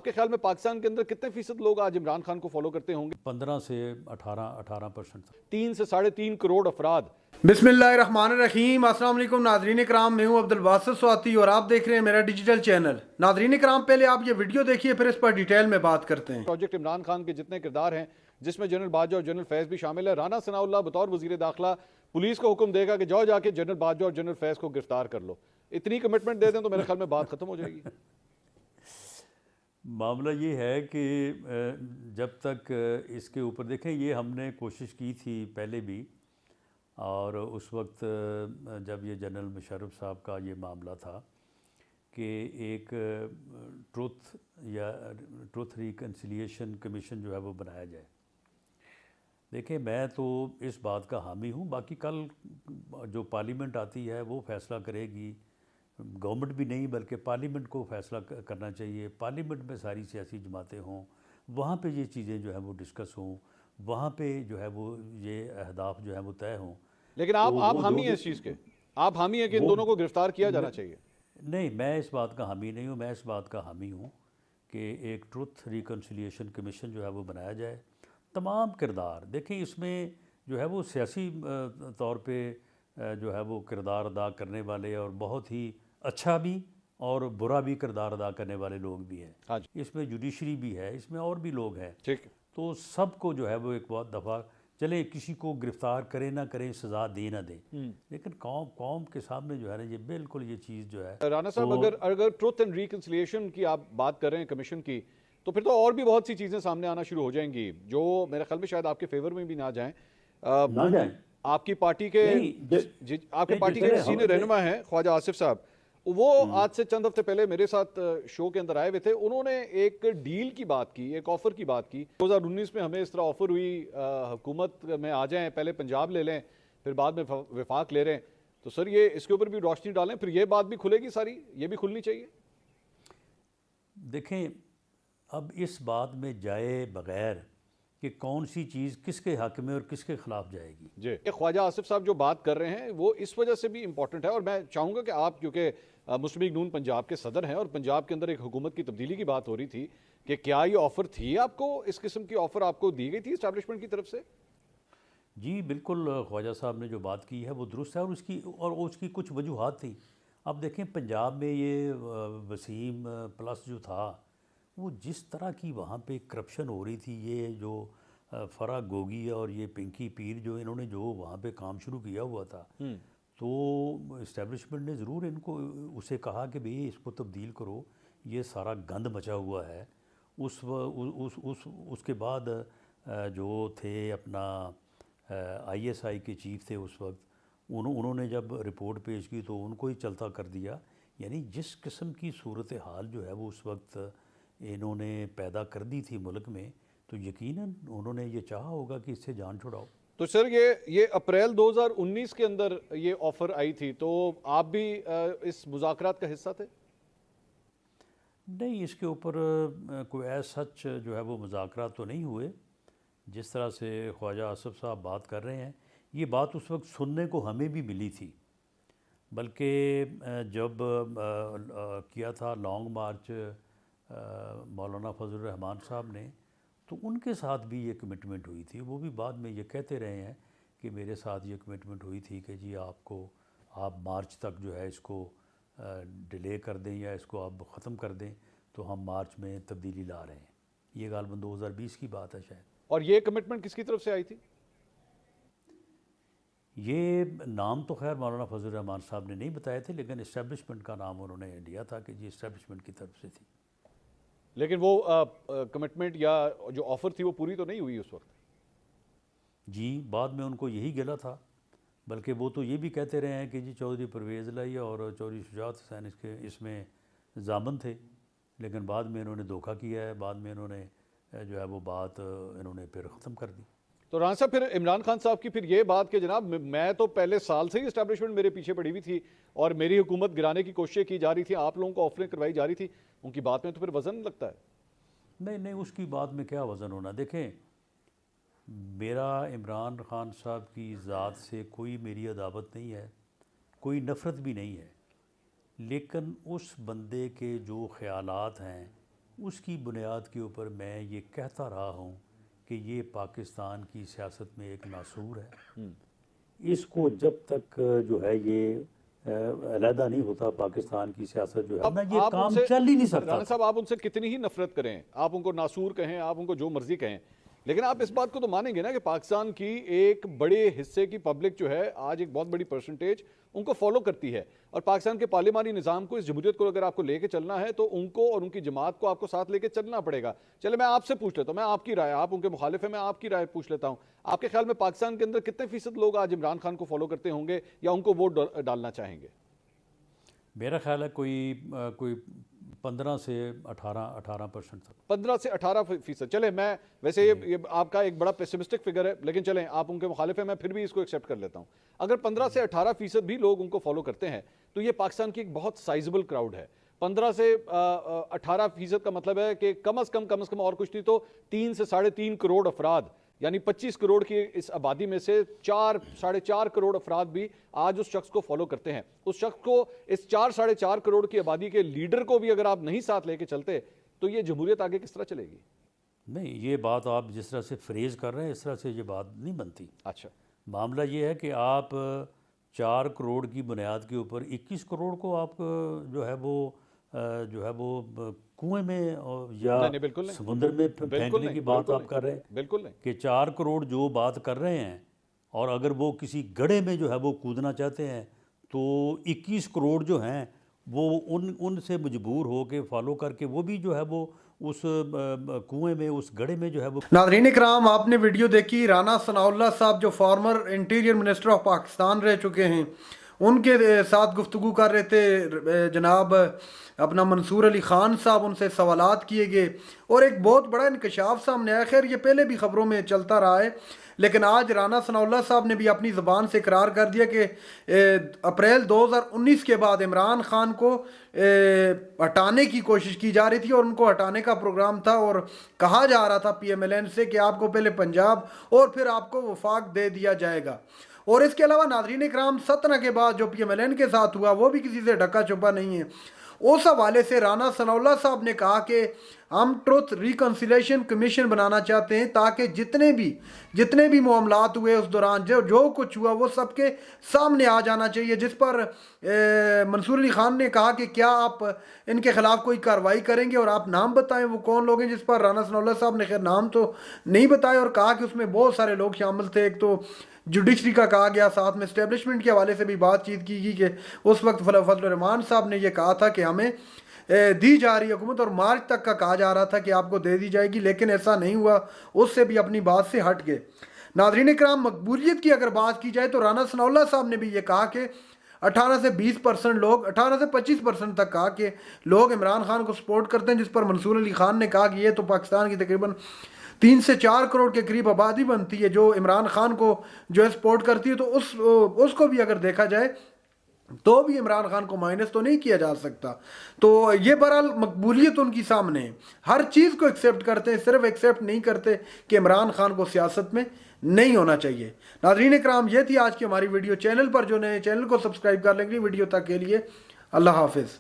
आपके ख्याल में पाकिस्तान के अंदर कितने फीसद लोग आज इमरान खान को फॉलो करते होंगे? 15 से 18% 3 से 3.5 करोड़ अफराद। बिस्मिल्लाहिर्रहमानिर्रहीम। अस्सलाम वालेकुम नाज़रीन कराम, मैं हूं अब्दुल बासित स्वाति और आप देख रहे हैं मेरा डिजिटल चैनल। नाज़रीन कराम, पहले आप ये वीडियो देखिए, फिर इस पर डिटेल में बात करते हैं। प्रोजेक्ट इमरान खान के जितने किरदार हैं, जिसमें जनरल बाजवा और जनरल फैज़ भी शामिल है, राना सनाउल्लाह बतौर वजीर दाखिला पुलिस को हुक्म देगा कि जाओ जाके जनरल बाजवा और जनरल फैज़ को गिरफ्तार कर लो। इतनी कमिटमेंट दे दें तो मेरे ख्याल में बात खत्म हो जाएगी। मामला ये है कि जब तक इसके ऊपर देखें, ये हमने कोशिश की थी पहले भी, और उस वक्त जब ये जनरल मुशर्रफ साहब का ये मामला था कि एक ट्रुथ रिकन्सिलिएशन कमीशन जो है वो बनाया जाए। देखिए, मैं तो इस बात का हामी हूँ, बाकी कल जो पार्लियामेंट आती है वो फैसला करेगी। गवर्नमेंट भी नहीं बल्कि पार्लियामेंट को फैसला करना चाहिए। पार्लियामेंट में सारी सियासी जमातें हों, वहाँ पे ये चीज़ें जो है वो डिस्कस हों, वहाँ पे जो है वो ये अहदाफ जो है वो तय हों। लेकिन आप हामी हैं इस चीज़ के? आप हामी हैं कि इन दोनों को गिरफ्तार किया जाना चाहिए? नहीं, मैं इस बात का हामी नहीं हूँ। मैं इस बात का हामी हूँ कि एक ट्रुथ रिकन्सिलिएशन कमीशन जो है वो बनाया जाए। तमाम किरदार देखिए, इसमें जो है वो सियासी तौर पे जो है वो किरदार अदा करने वाले और बहुत ही अच्छा भी और बुरा भी किरदार अदा करने वाले लोग भी हैं। हाँ जी। इसमें जुडिशरी भी है, इसमें और भी लोग हैं। ठीक। तो सबको जो है वो एक बहुत दफ़ा चले, किसी को गिरफ़्तार करें ना करें, सज़ा दे ना दें, लेकिन कौम के सामने जो है ना, ये बिल्कुल ये चीज़ जो है। राना साहब, अगर ट्रुथ एंड रिकन्सिलिएशन की आप बात कर रहे हैं कमीशन की, तो फिर तो और भी बहुत सी चीज़ें सामने आना शुरू हो जाएंगी जो मेरे ख्याल में शायद आपके फेवर में भी ना जाएं। आपकी पार्टी के सीनियर रहनुमा हैं ख्वाजा आसिफ साहब, वो आज से चंद हफ्ते पहले मेरे साथ शो के अंदर आए हुए थे। उन्होंने एक डील की बात की, एक ऑफर की बात की। 2019 में हमें इस तरह ऑफर हुई, हुकूमत में आ जाएं, पहले पंजाब ले लें, फिर बाद में वफाक ले रहे हैं। तो सर, ये इसके ऊपर भी रोशनी डालें, फिर ये बात भी खुलेगी सारी, ये भी खुलनी चाहिए। देखें, अब इस बात में जाए बगैर कि कौन सी चीज़ किसके हक में और किसके खिलाफ जाएगी। जी, ख्वाजा आसिफ साहब जो बात कर रहे हैं वो इस वजह से भी इम्पोर्टेंट है, और मैं चाहूँगा कि आप, क्योंकि मुस्लिम लीग नून पंजाब के सदर हैं और पंजाब के अंदर एक हुकूमत की तब्दीली की बात हो रही थी, कि क्या ये ऑफ़र थी आपको, इस किस्म की ऑफ़र आपको दी गई थी इस्टेब्लिशमेंट की तरफ से? जी बिल्कुल, ख्वाजा साहब ने जो बात की है वो दुरुस्त है, और उसकी कुछ वजूहात थी। अब देखें, पंजाब में ये वसीम प्लस जो था, वो जिस तरह की वहाँ पे करप्शन हो रही थी, ये जो फरा गोगी और ये पिंकी पीर जो इन्होंने जो वहाँ पे काम शुरू किया हुआ था, तो इस्टेब्लिशमेंट ने ज़रूर इनको उसे कहा कि भाई इसको तब्दील करो, ये सारा गंद मचा हुआ है। उसके बाद जो थे अपना ISI के चीफ थे उस वक्त, उन्होंने जब रिपोर्ट पेश की तो उनको ही चलता कर दिया। यानी जिस किस्म की सूरत हाल जो है वो उस वक्त इन्होंने पैदा कर दी थी मुल्क में, तो यकीनन उन्होंने ये चाहा होगा कि इससे जान छुड़ाओ। तो सर, ये अप्रैल 2019 के अंदर ये ऑफ़र आई थी, तो आप भी इस मुज़ाकरात का हिस्सा थे? नहीं, इसके ऊपर कोई ऐसा सच जो है वो मुज़ाकरात तो नहीं हुए। जिस तरह से ख्वाजा आसिफ साहब बात कर रहे हैं, ये बात उस वक्त सुनने को हमें भी मिली थी। बल्कि जब किया था लॉन्ग मार्च मौलाना फजल रहमान साहब ने, तो उनके साथ भी ये कमिटमेंट हुई थी। वो भी बाद में ये कहते रहे हैं कि मेरे साथ ये कमिटमेंट हुई थी कि जी आप मार्च तक जो है इसको डिले कर दें या इसको आप ख़त्म कर दें, तो हम मार्च में तब्दीली ला रहे हैं। ये गालबन 2020 की बात है शायद। और ये कमिटमेंट किसकी तरफ से आई थी? ये नाम तो खैर मौलाना फजल रहमान साहब ने नहीं बताए थे, लेकिन इस्टेब्लिशमेंट का नाम उन्होंने लिया था कि जी इस्टेब्लिशमेंट की तरफ से थी। लेकिन वो कमिटमेंट या जो ऑफ़र थी वो पूरी तो नहीं हुई उस वक्त? जी, बाद में उनको यही गिला था। बल्कि वो तो ये भी कहते रहे हैं कि जी चौधरी परवेज़ लाई और चौधरी शुजात हुसैन इसमें ज़ामन थे, लेकिन बाद में इन्होंने धोखा किया है। बाद में इन्होंने जो है वो बात इन्होंने फिर ख़त्म कर दी। तो राना साहब, फिर इमरान खान साहब की फिर ये बात कि जनाब मैं तो पहले साल से ही इस्टेब्लिशमेंट मेरे पीछे पड़ी हुई थी और मेरी हुकूमत गिराने की कोशिश की जा रही थी, आप लोगों को ऑफरें करवाई जा रही थी, उनकी बात में तो फिर वजन लगता है? नहीं नहीं, उसकी बात में क्या वज़न होना। देखें, मेरा इमरान खान साहब की ज़ात से कोई मेरी अदावत नहीं है, कोई नफ़रत भी नहीं है, लेकिन उस बंदे के जो ख़यालात हैं उसकी बुनियाद के ऊपर मैं ये कहता रहा हूँ कि ये पाकिस्तान की सियासत में एक नासूर है। इसको जब तक जो है ये अलहदा नहीं होता पाकिस्तान की सियासत जो है ना, ये काम चल ही नहीं सकता। राणा साहब, आप उनसे कितनी ही नफरत करें, आप उनको नासूर कहें, आप उनको जो मर्जी कहें, लेकिन आप इस बात को तो मानेंगे ना कि पाकिस्तान की एक बड़े हिस्से की पब्लिक जो है, आज एक बहुत बड़ी परसेंटेज उनको फॉलो करती है, और पाकिस्तान के पार्लिमानी निज़ाम को, इस जमहूरियत को अगर आपको लेके चलना है तो उनको और उनकी जमात को आपको साथ लेके चलना पड़ेगा। चले मैं आपसे पूछ लेता हूँ, मैं आपकी राय, आप उनके मुखालिफ है, मैं आपकी राय पूछ लेता हूँ। आपके ख्याल में पाकिस्तान के अंदर कितने फीसद लोग आज इमरान खान को फॉलो करते होंगे या उनको वोट डालना चाहेंगे? मेरा ख्याल है कोई 15 से 18% तक। 15 से 18%। चले मैं वैसे ये आपका एक बड़ा पेसिमिस्टिक फिगर है, लेकिन चलें आप उनके मुखालिफ हैं, मैं फिर भी इसको एक्सेप्ट कर लेता हूं। अगर 15 से 18% भी लोग उनको फॉलो करते हैं तो ये पाकिस्तान की एक बहुत साइजेबल क्राउड है। 15 से 18% का मतलब है कि कम से कम और कुछ नहीं तो 3 से 3.5 करोड़ अफराद, यानी 25 करोड़ की इस आबादी में से 4-4.5 करोड़ अफराद भी आज उस शख्स को फॉलो करते हैं। उस शख्स को, इस 4-4.5 करोड़ की आबादी के लीडर को भी अगर आप नहीं साथ लेके चलते तो ये जमहूरियत आगे किस तरह चलेगी? नहीं, ये बात आप जिस तरह से फ्रेज कर रहे हैं इस तरह से ये बात नहीं बनती। अच्छा, मामला ये है कि आप 4 करोड़ की बुनियाद के ऊपर 21 करोड़ को आप जो है वो कुएं में या बिल्कुल नहीं, समुद्र में फेंकने की बात आप कर रहे हैं। बिल्कुल नहीं कि 4 करोड़ जो बात कर रहे हैं, और अगर वो किसी गड्ढे में जो है वो कूदना चाहते हैं तो 21 करोड़ जो हैं वो उनसे मजबूर हो के फॉलो करके वो भी जो है वो उस कुएं में, उस गड्ढे में जो है वो। नाज़रीन इकराम, आपने वीडियो देखी। राना सनाउल्लाह साहब जो farmer interior minister of Pakistan रह चुके हैं, उनके साथ गुफ्तगू कर रहे थे जनाब अपना मंसूर अली ख़ान साहब, उनसे सवालात किए गए और एक बहुत बड़ा इंकशाफ सामने आया। खैर ये पहले भी ख़बरों में चलता रहा है, लेकिन आज राना सनाउल्लाह साहब ने भी अपनी ज़बान से इकरार कर दिया कि अप्रैल 2019 के बाद इमरान खान को हटाने की कोशिश की जा रही थी और उनको हटाने का प्रोग्राम था, और कहा जा रहा था PMLN से कि आपको पहले पंजाब और फिर आपको वफाक दे दिया जाएगा। और इसके अलावा नाज़रीन इकराम, 17 के बाद जो PMLN के साथ हुआ वो भी किसी से ढका छुपा नहीं है। उस हवाले से राना सनाउल्लाह साहब ने कहा कि हम ट्रुथ रिकन्सिलेशन कमीशन बनाना चाहते हैं ताकि जितने भी मामलात हुए उस दौरान जो कुछ हुआ वो सबके सामने आ जाना चाहिए। जिस पर मंसूर अली ख़ान ने कहा कि क्या आप इनके ख़िलाफ़ कोई कार्रवाई करेंगे और आप नाम बताएं वो कौन लोग हैं, जिस पर राना सनाउल्लाह साहब ने खैर नाम तो नहीं बताए और कहा कि उसमें बहुत सारे लोग शामिल थे। एक तो जुडिशरी का कहा गया, साथ में इस्टेब्लिशमेंट के हवाले से भी बातचीत की गई कि उस वक्त फजल रहमान साहब ने यह कहा था कि हमें दी जा रही हुकूमत, और मार्च तक का कहा जा रहा था कि आपको दे दी जाएगी, लेकिन ऐसा नहीं हुआ। उससे भी अपनी बात से हट गए। नाज़रीन इकराम, मकबूलियत की अगर बात की जाए तो राना सनाउल्लाह साहब ने भी ये कहा कि 18 से 20% लोग, 18 से 25% तक कहा कि लोग इमरान खान को सपोर्ट करते हैं, जिस पर मंसूर अली ख़ान ने कहा कि ये तो पाकिस्तान की तकरीबन 3 से 4 करोड़ के करीब आबादी बनती है जो इमरान खान को जो है सपोर्ट करती है। तो उसको भी अगर देखा जाए तो भी इमरान खान को माइनस तो नहीं किया जा सकता। तो ये बहरहाल मकबूलियत उनकी सामने है, हर चीज़ को एक्सेप्ट करते हैं, सिर्फ एक्सेप्ट नहीं करते कि इमरान खान को सियासत में नहीं होना चाहिए। नाज़रीन इकराम, ये थी आज की हमारी वीडियो। चैनल पर जो नए, चैनल को सब्सक्राइब कर लेंगे। वीडियो तक के लिए अल्लाह हाफिज़।